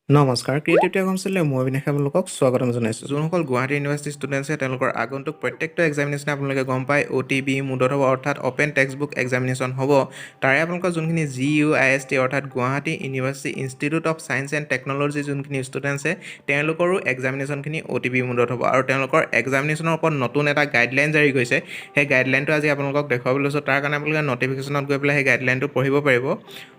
নমস্কাৰ ক্ৰিয়েটিভিটি কাউন্সিলে মই অবিনাশ আপোনালোকক স্বাগতম জনাইছোঁ যোনসকল গুৱাহাটী ইউনিভাৰ্চিটি ষ্টুডেণ্টছে তেওঁলোকৰ আগন্তুক প্ৰত্যেকটো এক্সামিনেশ্যন আপোনালোকে গম পায় OTBE মুডত হ'ব অৰ্থাৎ অপেন টেক্সট বুক এক্সামিনেশ্যন হ'ব তাৰে আপোনালোকৰ যোনখিনি GUIST অৰ্থাৎ Guwahati university institute of science and technology যোনখিনি ষ্টুডেণ্টছে তেওঁলোকৰো এক্সামিনেশ্যনখিনি OTBE মুডত হ'ব আৰু তেওঁলোকৰ এক্সামিনেশ্যনৰ ওপৰত নতুন এটা গাইডলাইন জাৰি কৰিছে সেই গাইডলাইনটো আজি আপোনালোকক দেখুৱাবলৈ লৈছোঁ তাৰ কাৰণে আপোনালোকে নটিফিকেশ্যনত গৈ পেলাই সেই গাইডলাইনটো পঢ়িব পাৰিব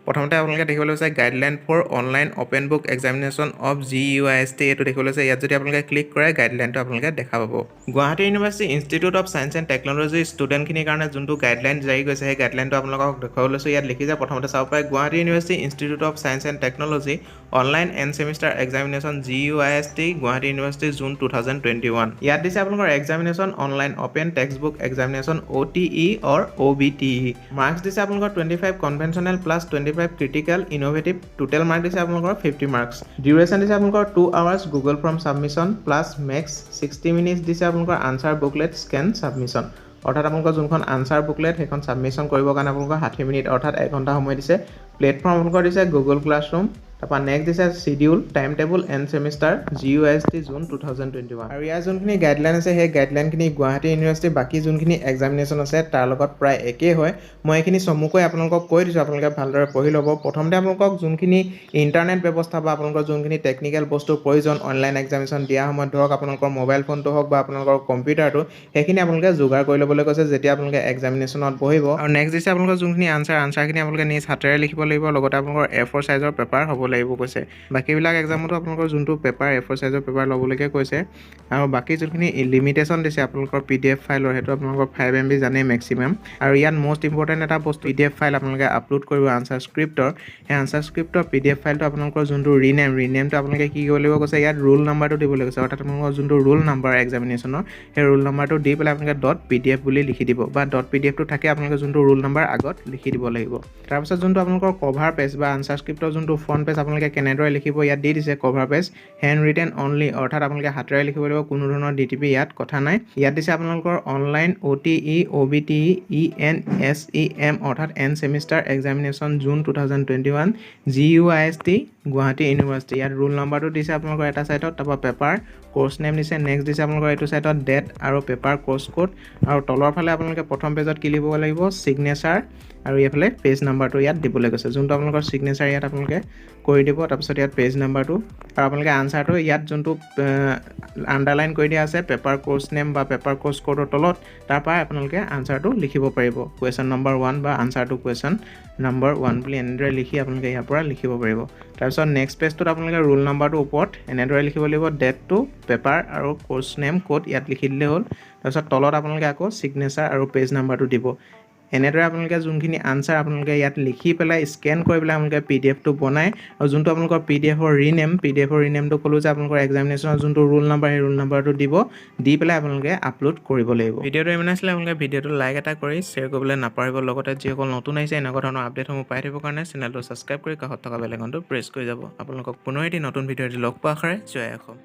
প্ৰথমতে আপোনালোকে দেখিবলৈ লৈছে guideline for online open book examination of GUIST এইটো দেখিবলৈ লৈছে ইয়াত যদি আপোনালোকে ক্লিক কৰে গাইডলাইনটো আপোনালোকে দেখা পাব Guwahati university institute of science and technology ষ্টুডেণ্টখিনিৰ কাৰণে যোনটো গাইডলাইন জাৰি কৰিছে সেই গাইডলাইনটো আপোনালোকক দেখুৱাবলৈ লৈছোঁ ইয়াত লিখি যায় প্ৰথমতে চাব পাৰে Guwahati university institute of science and technology online end semester examination GUIST Guwahati university June 2021 ইয়াত দিছে আপোনালোকৰ examination online open text book examination OTE or OBTE marks দিছে আপোনালোকৰ 25 conventional plus 25 critical innovative total mark দিছে আপোনালোকৰ 50 মাৰ্কছ ডিউৰেশ্যন দিছে আপোনালোকৰ 2 hours Google form submission plus max 60 minutes দিছে আপোনালোকৰ আনচাৰ বুকলেট স্কেন ছাবমিশ্যন অৰ্থাৎ আপোনালোকৰ যোনখন আনচাৰ বুকলেট সেইখন ছাবমিশ্যন কৰিবৰ কাৰণে আপোনালোকৰ 60 মিনিট অৰ্থাৎ 1 ঘণ্টা সময় দিছে প্লেটফৰ্ম আপোনালোকৰ দিছে গুগল ক্লাছৰুম তাৰপৰা নেক্সট দিছে schedule time table and semester GUIST June 2021 আৰু ইয়াৰ যোনখিনি গাইডলাইন আছে সেই গাইডলাইনখিনি গুৱাহাটী ইউনিভাৰ্চিটিৰ বাকী যোনখিনি এক্সামিনেশ্যন আছে তাৰ লগত প্ৰায় একেই হয় মই এইখিনি চমুকৈ আপোনালোকক কৈ দিছোঁ আপোনালোকে ভালদৰে পঢ়ি ল'ব প্ৰথমতে আপোনালোকক যোনখিনি ইণ্টাৰনেট ব্যৱস্থা বা আপোনালোকৰ যোনখিনি টেকনিকেল বস্তুৰ প্ৰয়োজন অনলাইন এক্সামিনেশ্যন দিয়া সময়ত ধৰক আপোনালোকৰ মোবাইল ফোনটো হওক বা আপোনালোকৰ কম্পিউটাৰটো সেইখিনি আপোনালোকে যোগাৰ কৰি ল'বলৈ কৈছে যেতিয়া আপোনালোকে এক্সামিনেশ্যনত বহিব আৰু নেক্সট দিছে আপোনালোকৰ যোনখিনি আনচাৰখিনি আপোনালোকে নিজ হাতেৰে লিখিব লাগিব লগতে আপোনালোকৰ A4 সাইজৰ পেপাৰ হ'ব লাগিব কৈছে বাকিবিলাক এক্সামতো আপোনালোকৰ যোনটো পেপাৰ A4 সাইজৰ পেপাৰ ল'বলৈকে কৈছে আৰু বাকি যোনখিনি লিমিটেশ্যন দিছে আপোনালোকৰ PDF ফাইলৰ সেইটো আপোনালোকৰ 5 MB জানে মেক্সিমাম আৰু ইয়াত মোষ্ট ইম্পৰ্টেণ্ট এটা বস্তু PDF ফাইল আপোনালোকে আপলোড কৰিব আনচাৰ স্ক্ৰিপ্টৰ সেই আনচাৰ স্ক্ৰিপ্টৰ PDF ফাইলটো আপোনালোকৰ যোনটো ৰিনেমটো আপোনালোকে কি কৰিব লাগিব কৈছে ইয়াত ৰোল নাম্বাৰটো দিব লাগিব অৰ্থাৎ আপোনালোকৰ যোনটো ৰোল নাম্বাৰ এক্সামিনেশ্যনৰ সেই ৰোল নাম্বাৰটো দি পেলাই আপোনালোকে .pdf বুলি লিখি দিব বা .pdf টো থাকে আপোনালোকে যোনটো ৰোল নাম্বাৰ আগত লিখি দিব লাগিব তাৰপিছত যোনটো আপোনালোকৰ কভাৰ পেজ বা আনচাৰ স্ক্ৰিপ্টৰ যোনটো ফ্ৰণ্ট পেজ আপোনালোকে কেনেদৰে লিখিব ইয়াত দি দিছে cover page hand written only অৰ্থাৎ আপোনালোকে হাতেৰে লিখিব লাগিব কোনো ধৰণৰ DTP ইয়াত কথা নাই ইয়াত দিছে আপোনালোকৰ অনলাইন OTE OBTE ENSEM অৰ্থাৎ and semester examination June 2021 GUIST Guwahati university ইয়াত ৰোল নাম্বাৰটো দিছে আপোনালোকৰ এটা সাইডত তাৰপৰা পেপাৰ কোৰ্চ নেম দিছে নেক্সট দিছে আপোনালোকৰ এইটো সাইডত ডেট আৰু পেপাৰ কোৰ্চ কোড আৰু তলৰ ফালে আপোনালোকে প্ৰথম পেজত কি লিখিব লাগিব সিগনেচাৰ আৰু এইফালে পেজ নাম্বাৰটো ইয়াত দিবলৈ কৈছে যোনটো আপোনালোকৰ সিগনেচাৰ ইয়াত আপোনালোকে কৰি দিব তাৰপিছত ইয়াত পেজ নাম্বাৰটো আৰু আপোনালোকে আনচাৰটো ইয়াত যোনটো আণ্ডাৰলাইন কৰি দিয়া আছে পেপাৰ কোৰ্চ নেম বা পেপাৰ কোৰ্চ কোডৰ তলত তাৰ পৰা আপোনালোকে আনচাৰটো লিখিব পাৰিব কুৱেশ্যন নম্বৰ 1 বা আনচাৰটো কুৱেশ্যন নম্বৰ 1 বুলি এনেদৰে লিখি আপোনালোকে ইয়াৰ পৰা লিখিব পাৰিব তাৰপিছত নেক্সট পেজটোত আপোনালোকে ৰোল নাম্বাৰটো ওপৰত এনেদৰে লিখিব লাগিব ডেটটো পেপাৰ আৰু কোৰ্চ নেম কোড ইয়াত লিখি দিলে হ'ল তাৰপিছত তলত আপোনালোকে আকৌ সিগনেচাৰ আৰু পেজ নাম্বাৰটো দিব এনেদৰে আপোনালোকে যোনখিনি আনচাৰ আপোনালোকে ইয়াত লিখি পেলাই স্কেন কৰি পেলাই আপোনালোকে PDFটো বনাই আৰু যোনটো আপোনালোকৰ PDFৰ ৰিনেমটো ক'লো যে আপোনালোকৰ এক্সামিনেশ্যনৰ যোনটো ৰোল নাম্বাৰ সেই ৰোল নাম্বাৰটো দি পেলাই আপোনালোকে আপলোড কৰিব লাগিব ভিডিঅ'টো ইমান আছিলে আপোনালোকে ভিডিঅ'টো লাইক এটা কৰি শ্বেয়াৰ কৰিবলৈ নাপাহৰিব লগতে যিসকল নতুন আহিছে এনেকুৱা ধৰণৰ আপডেটসমূহ পাই থাকিবৰ কাৰণে চেনেলটো ছাবস্ক্ৰাইব কৰি কাষত থকা বেল আইকনটো প্ৰেছ কৰি যাব আপোনালোকক পুনৰ এটি নতুন ভিডিঅ'ত লগ পোৱাৰ আশাৰে জয় অসম।